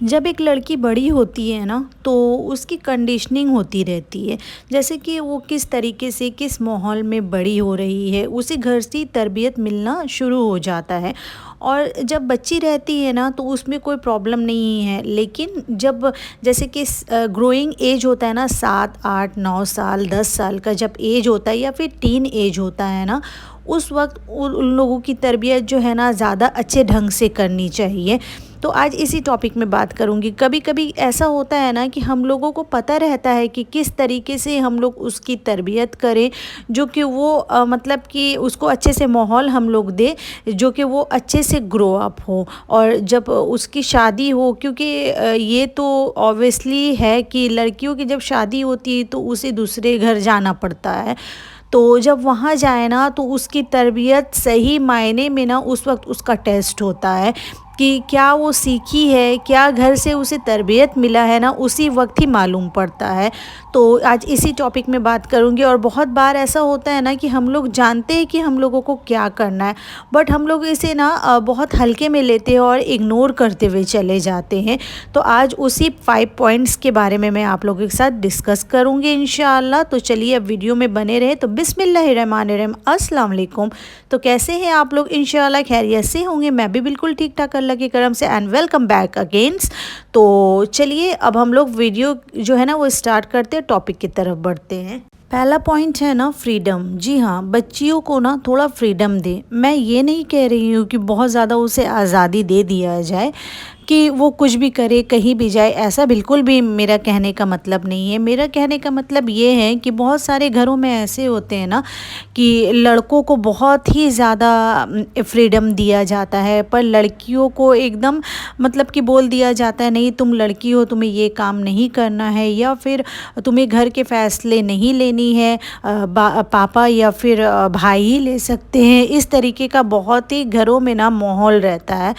जब एक लड़की बड़ी होती है ना तो उसकी कंडीशनिंग होती रहती है। जैसे कि वो किस तरीके से किस माहौल में बड़ी हो रही है, उसे घर से तरबियत मिलना शुरू हो जाता है। और जब बच्ची रहती है ना तो उसमें कोई प्रॉब्लम नहीं है, लेकिन जब जैसे कि ग्रोइंग एज होता है ना, 7 8 9 साल 10 साल का जब एज होता है या फिर टीन एज होता है ना, उस वक्त उन लोगों की तरबियत जो है ना ज़्यादा अच्छे ढंग से करनी चाहिए। तो आज इसी टॉपिक में बात करूँगी। कभी कभी ऐसा होता है ना कि हम लोगों को पता रहता है कि किस तरीके से हम लोग उसकी तरबियत करें, जो कि वो मतलब कि उसको अच्छे से माहौल हम लोग दें, जो कि वो अच्छे से ग्रो अप हो। और जब उसकी शादी हो, क्योंकि ये तो ऑब्वियसली है कि लड़कियों की जब शादी होती है तो उसे दूसरे घर जाना पड़ता है। तो जब वहाँ जाए ना तो उसकी तरबियत सही मायने में ना उस वक्त उसका टेस्ट होता है कि क्या वो सीखी है, क्या घर से उसे तरबियत मिला है ना, उसी वक्त ही मालूम पड़ता है। तो आज इसी टॉपिक में बात करूँगी। और बहुत बार ऐसा होता है ना कि हम लोग जानते हैं कि हम लोगों को क्या करना है, बट हम लोग इसे ना बहुत हल्के में लेते हैं और इग्नोर करते हुए चले जाते हैं। तो आज उसी 5 पॉइंट्स के बारे में मैं आप लोगों के साथ डिस्कस करूँगी इंशाअल्लाह। तो चलिए अब वीडियो में बने रहे। तो बिस्मिल्लाहिर्रहमानिर्रहीम, अस्सलाम वालेकुम। तो कैसे हैं आप लोग? इंशाअल्लाह खैरियत से होंगे। मैं भी बिल्कुल ठीक ठाक अल्लाह के करम से। And welcome back against. तो चलिए अब हम लोग वीडियो जो है ना वो स्टार्ट करते हैं, टॉपिक की तरफ बढ़ते हैं। पहला पॉइंट है ना फ्रीडम। जी हाँ, बच्चियों को ना थोड़ा फ्रीडम दे। मैं ये नहीं कह रही हूँ कि बहुत ज़्यादा उसे आज़ादी दे दिया जाए कि वो कुछ भी करे, कहीं भी जाए, ऐसा बिल्कुल भी मेरा कहने का मतलब नहीं है। मेरा कहने का मतलब ये है कि बहुत सारे घरों में ऐसे होते हैं ना कि लड़कों को बहुत ही ज़्यादा फ्रीडम दिया जाता है, पर लड़कियों को एकदम मतलब कि बोल दिया जाता है नहीं तुम लड़की हो, तुम्हें ये काम नहीं करना है, या फिर तुम्हें घर के फ़ैसले नहीं लेनी है, पापा या फिर भाई ही ले सकते हैं। इस तरीके का बहुत ही घरों में ना माहौल रहता है।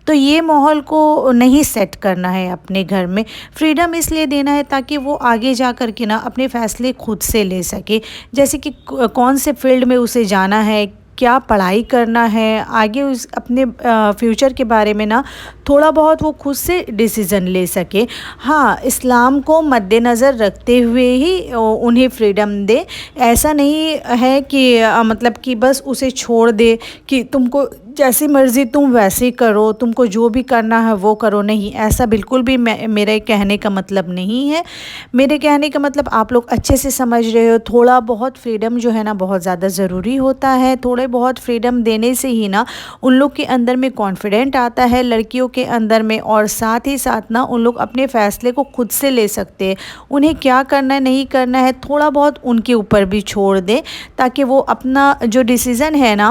तो ये माहौल को नहीं सेट करना है अपने घर में। फ्रीडम इसलिए देना है ताकि वो आगे जा कर के ना अपने फ़ैसले खुद से ले सके। जैसे कि कौन से फील्ड में उसे जाना है, क्या पढ़ाई करना है, आगे उस अपने फ्यूचर के बारे में ना थोड़ा बहुत वो खुद से डिसीज़न ले सके। हाँ, इस्लाम को मद्देनज़र रखते हुए ही उन्हें फ्रीडम दे। ऐसा नहीं है कि मतलब कि बस उसे छोड़ दे कि तुमको जैसी मर्ज़ी तुम वैसे करो, तुमको जो भी करना है वो करो। नहीं, ऐसा बिल्कुल भी मेरे कहने का मतलब नहीं है। मेरे कहने का मतलब आप लोग अच्छे से समझ रहे हो। थोड़ा बहुत फ्रीडम जो है ना बहुत ज़्यादा ज़रूरी होता है। थोड़े बहुत फ्रीडम देने से ही ना उन लोग के अंदर में कॉन्फिडेंट आता है, लड़कियों के अंदर में, और साथ ही साथ ना उन लोग अपने फ़ैसले को खुद से ले सकते हैं। उन्हें क्या करना है नहीं करना है थोड़ा बहुत उनके ऊपर भी छोड़ दें, ताकि वो अपना जो डिसीज़न है ना,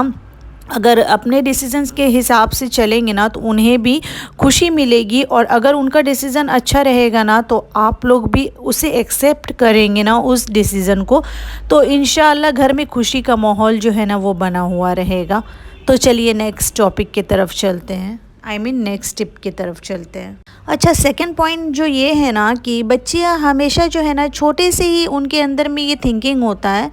अगर अपने डिसीजंस के हिसाब से चलेंगे ना तो उन्हें भी खुशी मिलेगी। और अगर उनका डिसीज़न अच्छा रहेगा ना तो आप लोग भी उसे एक्सेप्ट करेंगे ना उस डिसीज़न को। तो इंशाअल्लाह घर में खुशी का माहौल जो है ना वो बना हुआ रहेगा। तो चलिए नेक्स्ट टॉपिक की तरफ चलते हैं, नेक्स्ट टिप की तरफ चलते हैं। अच्छा, सेकंड पॉइंट जो ये है ना कि बच्चियां हमेशा जो है ना छोटे से ही उनके अंदर में ये थिंकिंग होता है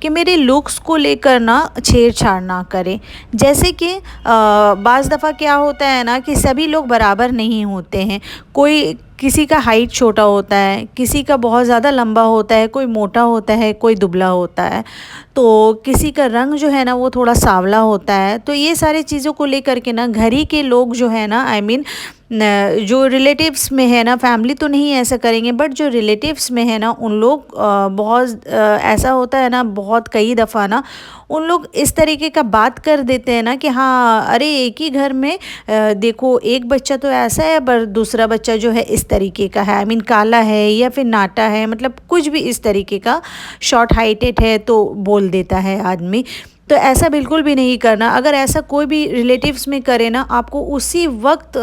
कि मेरे लुक्स को लेकर ना छेड़छाड़ ना करें। जैसे कि बाज़ दफ़ा क्या होता है ना कि सभी लोग बराबर नहीं होते हैं। कोई किसी का हाइट छोटा होता है, किसी का बहुत ज़्यादा लंबा होता है, कोई मोटा होता है, कोई दुबला होता है, तो किसी का रंग जो है ना वो थोड़ा सांवला होता है। तो ये सारी चीज़ों को लेकर के ना घर ही के लोग जो है ना जो रिलेटिव्स में है ना, फैमिली तो नहीं ऐसा करेंगे, बट जो रिलेटिव्स में है ना उन लोग बहुत ऐसा होता है ना, बहुत कई दफ़ा ना उन लोग इस तरीके का बात कर देते हैं ना कि हाँ अरे एक ही घर में देखो एक बच्चा तो ऐसा है पर दूसरा बच्चा जो है इस तरीके का है, काला है या फिर नाटा है, मतलब कुछ भी इस तरीके का, शॉर्ट हाइटेड है तो बोल देता है आदमी। तो ऐसा बिल्कुल भी नहीं करना। अगर ऐसा कोई भी रिलेटिव्स में करे ना, आपको उसी वक्त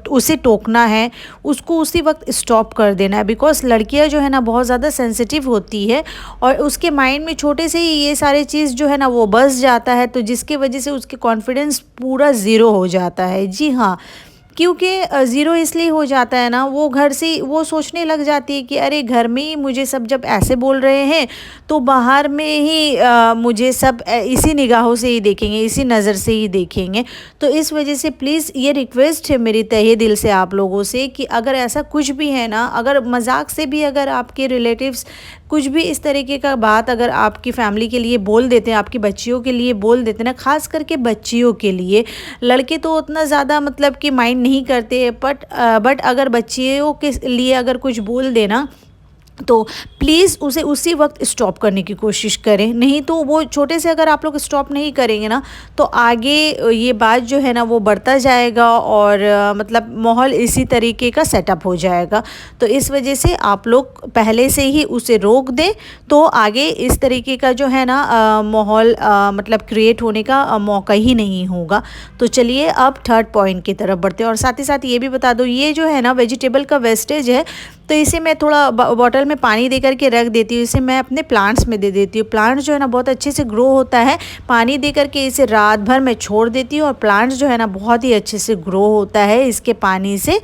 उसे टोकना है, उसको उसी वक्त स्टॉप कर देना है। बिकॉज़ लड़कियां जो है ना बहुत ज़्यादा सेंसिटिव होती है और उसके माइंड में छोटे से ही ये सारे चीज़ जो है ना वो बस जाता है, तो जिसकी वजह से उसके कॉन्फिडेंस पूरा ज़ीरो हो जाता है। जी हाँ, क्योंकि ज़ीरो इसलिए हो जाता है ना, वो घर से वो सोचने लग जाती है कि अरे घर में ही मुझे सब जब ऐसे बोल रहे हैं तो बाहर में ही मुझे सब इसी निगाहों से ही देखेंगे, इसी नज़र से ही देखेंगे। तो इस वजह से प्लीज़ ये रिक्वेस्ट है मेरी तहे दिल से आप लोगों से कि अगर ऐसा कुछ भी है ना, अगर मजाक से भी अगर आपके रिलेटिव्स कुछ भी इस तरीके का बात अगर आपकी फैमिली के लिए बोल देते हैं, आपकी बच्चियों के लिए बोल देते हैं ना, ख़ास करके बच्चियों के लिए, लड़के तो उतना ज़्यादा मतलब कि माइंड नहीं करते, बट अगर बच्चियों के लिए अगर कुछ बोल देना तो प्लीज़ उसे उसी वक्त स्टॉप करने की कोशिश करें। नहीं तो वो छोटे से अगर आप लोग स्टॉप नहीं करेंगे ना तो आगे ये बात जो है ना वो बढ़ता जाएगा और मतलब माहौल इसी तरीके का सेटअप हो जाएगा। तो इस वजह से आप लोग पहले से ही उसे रोक दें तो आगे इस तरीके का जो है ना माहौल मतलब क्रिएट होने का मौका ही नहीं होगा। तो चलिए अब थर्ड पॉइंट की तरफ बढ़ते हैं। और साथ ही साथ ये भी बता दो, ये जो है ना वेजिटेबल का वेस्टेज है तो इसे मैं थोड़ा बॉटल में पानी दे करके रख देती हूँ। इसे मैं अपने प्लांट्स में दे देती हूँ। प्लांट्स जो है ना बहुत अच्छे से ग्रो होता है, पानी दे करके इसे रात भर मैं छोड़ देती हूँ और प्लांट्स जो है ना बहुत ही अच्छे से ग्रो होता है इसके पानी से।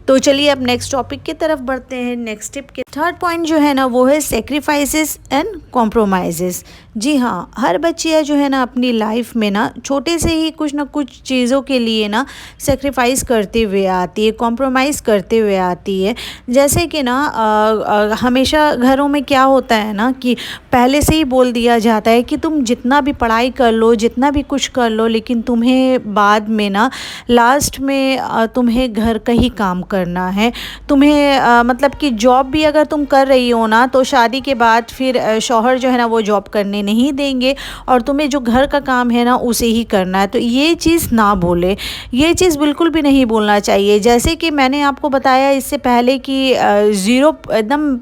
तो चलिए अब नेक्स्ट टॉपिक की तरफ बढ़ते हैं। नेक्स्ट टिप के थर्ड पॉइंट जो है ना वो है सेक्रीफाइसेस एंड कॉम्प्रोमाइज़ेस। जी हाँ, हर बच्चियाँ जो है ना अपनी लाइफ में ना छोटे से ही कुछ ना कुछ चीज़ों के लिए ना सेक्रीफाइस करते हुए आती है, कॉम्प्रोमाइज़ करते हुए आती है। जैसे कि ना हमेशा घरों में क्या होता है ना कि पहले से ही बोल दिया जाता है कि तुम जितना भी पढ़ाई कर लो, जितना भी कुछ कर लो, लेकिन तुम्हें बाद में ना लास्ट में तुम्हें घर का ही काम करना है। तुम्हें मतलब कि जॉब भी अगर तुम कर रही हो ना तो शादी के बाद फिर शौहर जो है ना वो जॉब करने नहीं देंगे और तुम्हें जो घर का काम है ना उसे ही करना है। तो ये चीज़ ना बोले, ये चीज़ बिल्कुल भी नहीं बोलना चाहिए। जैसे कि मैंने आपको बताया इससे पहले कि ज़ीरो एकदम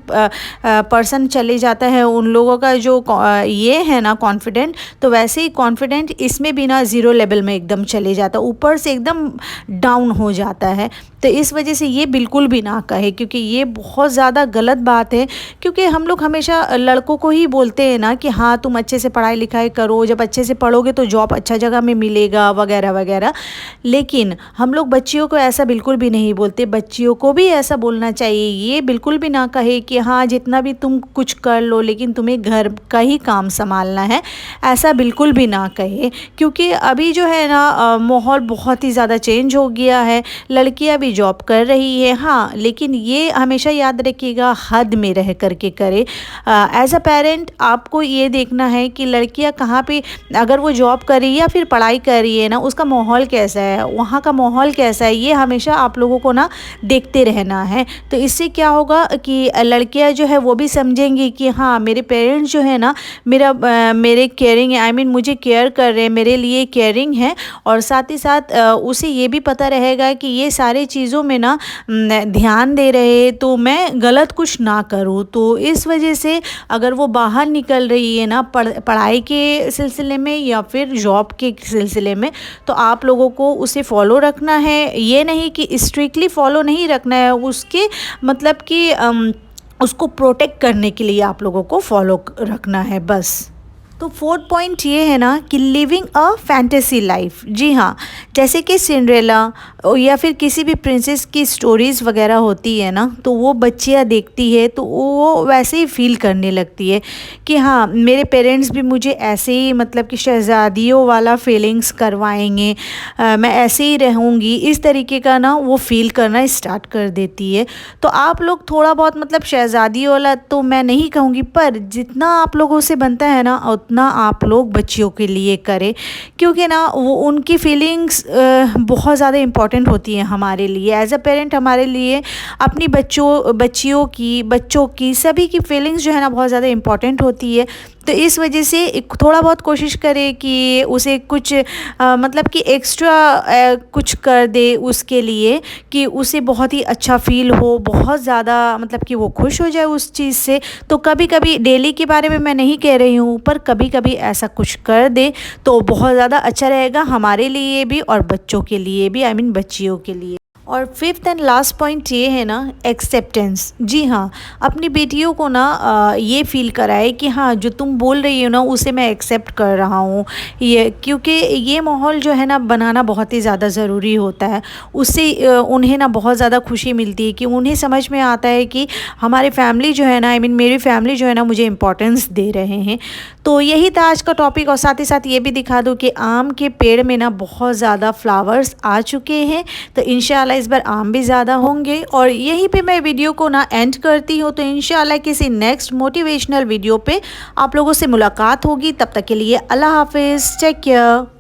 पर्सन चले जाता है उन लोगों का जो ये है ना कॉन्फिडेंट, तो वैसे ही कॉन्फिडेंट इसमें भी ना ज़ीरो लेवल में एकदम चले जाता है, ऊपर से एकदम डाउन हो जाता है। तो इस वजह से ये बिल्कुल भी ना कहे, क्योंकि ये बहुत ज़्यादा गलत बात है। क्योंकि हम लोग हमेशा लड़कों को ही बोलते हैं ना कि हाँ तुम अच्छे से पढ़ाई लिखाई करो, जब अच्छे से पढ़ोगे तो जॉब अच्छा जगह में मिलेगा वगैरह वगैरह। लेकिन हम लोग बच्चियों को ऐसा बिल्कुल भी नहीं बोलते। बच्चियों को भी ऐसा बोलना चाहिए, ये बिल्कुल भी ना कहे कि हाँ जितना भी तुम कुछ कर लो लेकिन तुम्हें घर का ही काम संभालना है, ऐसा बिल्कुल भी ना कहे। क्योंकि अभी जो है ना माहौल बहुत ही ज़्यादा चेंज हो गया है। लड़कियां भी जॉब कर रही है हाँ, लेकिन ये हमेशा याद रखिएगा हद में रह करके करे। एज अ पेरेंट आपको ये देखना है कि लड़कियां कहाँ पे, अगर वो जॉब कर रही है या फिर पढ़ाई कर रही है ना, उसका माहौल कैसा है, वहाँ का माहौल कैसा है, ये हमेशा आप लोगों को ना देखते रहना है। तो इससे क्या होगा कि लड़कियां जो है वो भी समझेंगी कि हाँ मेरे पेरेंट्स जो है ना मेरे केयरिंग है, आई मीन मुझे केयर कर रहे हैं, मेरे लिए केयरिंग है। और साथ ही साथ उसे ये भी पता रहेगा कि ये सारे चीज़ों में ना ध्यान दे रहे तो मैं गलत कुछ ना करूँ। तो इस वजह से अगर वो बाहर निकल रही है ना पढ़ाई के सिलसिले में या फिर जॉब के सिलसिले में, तो आप लोगों को उसे फॉलो रखना है। ये नहीं कि स्ट्रिक्टली फॉलो नहीं रखना है, उसके मतलब कि उसको प्रोटेक्ट करने के लिए आप लोगों को फॉलो रखना है बस। तो फोर्थ पॉइंट ये है ना कि लिविंग अ फैंटेसी लाइफ। जी हाँ, जैसे कि सिंड्रेला या फिर किसी भी प्रिंसेस की स्टोरीज़ वगैरह होती है ना, तो वो बच्चियाँ देखती है तो वो वैसे ही फील करने लगती है कि हाँ मेरे पेरेंट्स भी मुझे ऐसे ही मतलब कि शहज़ादियों वाला फीलिंग्स करवाएंगे, मैं ऐसे ही रहूँगी, इस तरीके का ना वो फील करना स्टार्ट कर देती है। तो आप लोग थोड़ा बहुत मतलब शहज़ादियों वाला तो मैं नहीं कहूँगी, पर जितना आप लोगों से बनता है ना उतना आप लोग बच्चियों के लिए करें। क्योंकि ना वो उनकी फीलिंग्स बहुत ज़्यादा इम्पॉर्टेंट होती हैं हमारे लिए। एज अ पेरेंट हमारे लिए अपनी बच्चियों की सभी की फीलिंग्स जो है ना बहुत ज़्यादा इम्पॉर्टेंट होती है। तो इस वजह से थोड़ा बहुत कोशिश करें कि उसे कुछ मतलब कि एक्स्ट्रा कुछ कर दे उसके लिए कि उसे बहुत ही अच्छा फील हो, बहुत ज़्यादा मतलब कि वो खुश हो जाए उस चीज़ से। तो कभी कभी, डेली के बारे में मैं नहीं कह रही हूँ, पर कभी कभी ऐसा कुछ कर दे तो बहुत ज़्यादा अच्छा रहेगा हमारे लिए भी और बच्चों के लिए भी, आई मीन बच्चियों के लिए। और फिफ्थ एंड लास्ट पॉइंट ये है ना, एक्सेप्टेंस। जी हाँ, अपनी बेटियों को ना ये फील कराए कि हाँ जो तुम बोल रही हो ना उसे मैं एक्सेप्ट कर रहा हूँ। ये क्योंकि ये माहौल जो है ना बनाना बहुत ही ज़्यादा ज़रूरी होता है। उससे उन्हें ना बहुत ज़्यादा खुशी मिलती है कि उन्हें समझ में आता है कि हमारी फैमिली जो है ना, आई मीन मेरी फैमिली जो है ना मुझे इम्पोर्टेंस दे रहे हैं। तो यही था आज का टॉपिक। और साथ ही साथ ये भी दिखा दूँ कि आम के पेड़ में ना बहुत ज़्यादा फ्लावर्स आ चुके हैं, तो इंशाल्लाह इस बार आम भी ज़्यादा होंगे। और यहीं पे मैं वीडियो को ना एंड करती हूँ। तो इंशाल्लाह किसी नेक्स्ट मोटिवेशनल वीडियो पे आप लोगों से मुलाकात होगी। तब तक के लिए अल्लाह हाफिज़, टेक केयर।